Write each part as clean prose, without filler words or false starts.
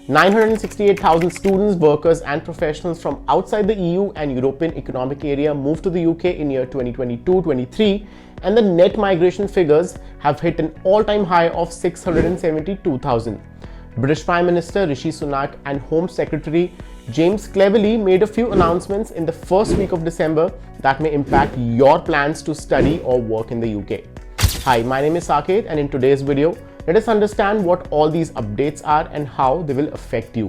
968,000 students, workers and professionals from outside the EU and European Economic Area moved to the UK in year 2022-23, and the net migration figures have hit an all-time high of 672,000. British Prime Minister Rishi Sunak and Home Secretary James Cleverly made a few announcements in the first week of December that may impact your plans to study or work in the UK. Hi, my name is Saket, and in today's video, let us understand what all these updates are and how they will affect you.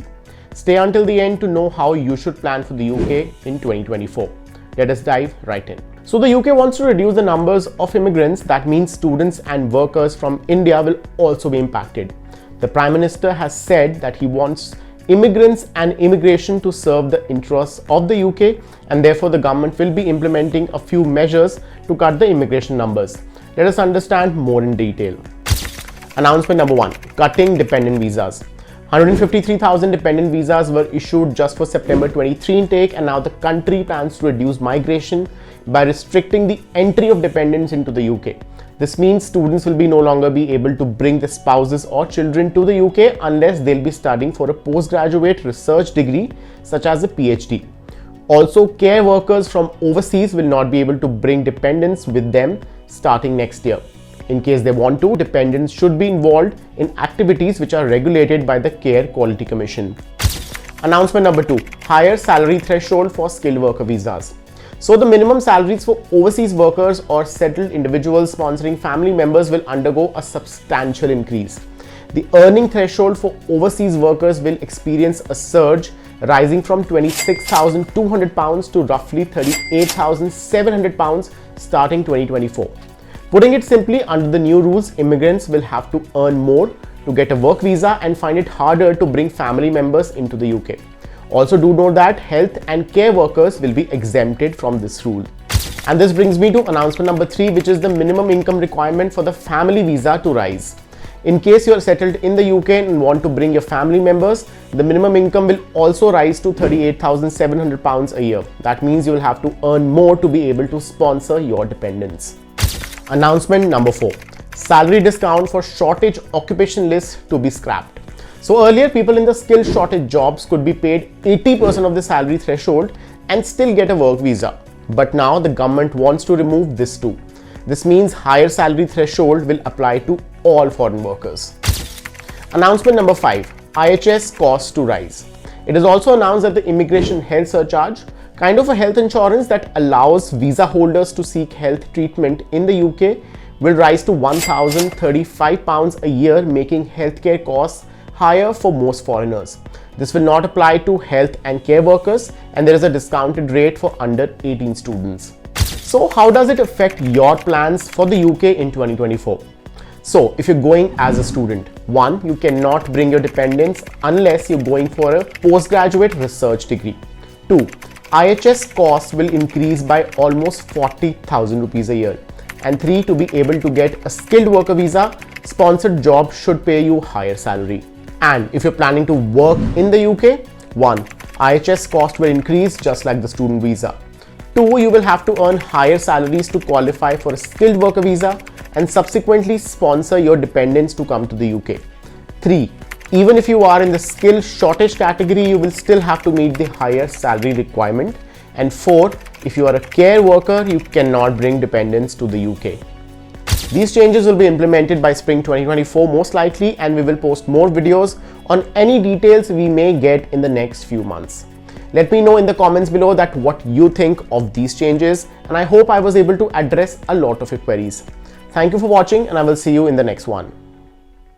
Stay until the end to know how you should plan for the UK in 2024. Let us dive right in. So the UK wants to reduce the numbers of immigrants. That means students and workers from India will also be impacted. The Prime Minister has said that he wants immigrants and immigration to serve the interests of the UK, and therefore the government will be implementing a few measures to cut the immigration numbers. Let us understand more in detail. Announcement number 1. Cutting dependent visas. 153,000 dependent visas were issued just for September 23 intake, and now the country plans to reduce migration by restricting the entry of dependents into the UK. This means students will no longer be able to bring their spouses or children to the UK unless they'll be studying for a postgraduate research degree such as a PhD. Also, care workers from overseas will not be able to bring dependents with them starting next year. In case they want to, dependents should be involved in activities which are regulated by the Care Quality Commission. Announcement number 2. Higher salary threshold for skilled worker visas. So the minimum salaries for overseas workers or settled individuals sponsoring family members will undergo a substantial increase. The earning threshold for overseas workers will experience a surge, rising from £26,200 to roughly £38,700 starting 2024. Putting it simply, under the new rules, immigrants will have to earn more to get a work visa and find it harder to bring family members into the UK. Also, do note that health and care workers will be exempted from this rule. And this brings me to announcement number 3, which is the minimum income requirement for the family visa to rise. In case you are settled in the UK and want to bring your family members, the minimum income will also rise to £38,700 a year. That means you will have to earn more to be able to sponsor your dependents. Announcement number 4. Salary discount for shortage occupation list to be scrapped. So earlier, people in the skill shortage jobs could be paid 80% of the salary threshold and still get a work visa. But now the government wants to remove this too. This means higher salary threshold will apply to all foreign workers. Announcement number 5. IHS Cost to rise. It is also announced that the immigration health surcharge, kind of a health insurance that allows visa holders to seek health treatment in the UK, will rise to £1,035 a year, making healthcare costs higher for most foreigners. This will not apply to health and care workers, and there is a discounted rate for under 18 students. So how does it affect your plans for the UK in 2024? So if you're going as a student, 1. You cannot bring your dependents unless you're going for a postgraduate research degree. 2. IHS cost will increase by almost 40,000 rupees a year. And 3. To be able to get a skilled worker visa, sponsored job should pay you higher salary. And if you're planning to work in the UK, 1. IHS cost will increase just like the student visa. 2. You will have to earn higher salaries to qualify for a skilled worker visa and subsequently sponsor your dependents to come to the UK. 3. Even if you are in the skill shortage category, you will still have to meet the higher salary requirement. And 4. If you are a care worker, you cannot bring dependents to the UK. These changes will be implemented by spring 2024 most likely, and we will post more videos on any details we may get in the next few months. Let me know in the comments below that what you think of these changes, and I hope I was able to address a lot of your queries. Thank you for watching, and I will see you in the next one.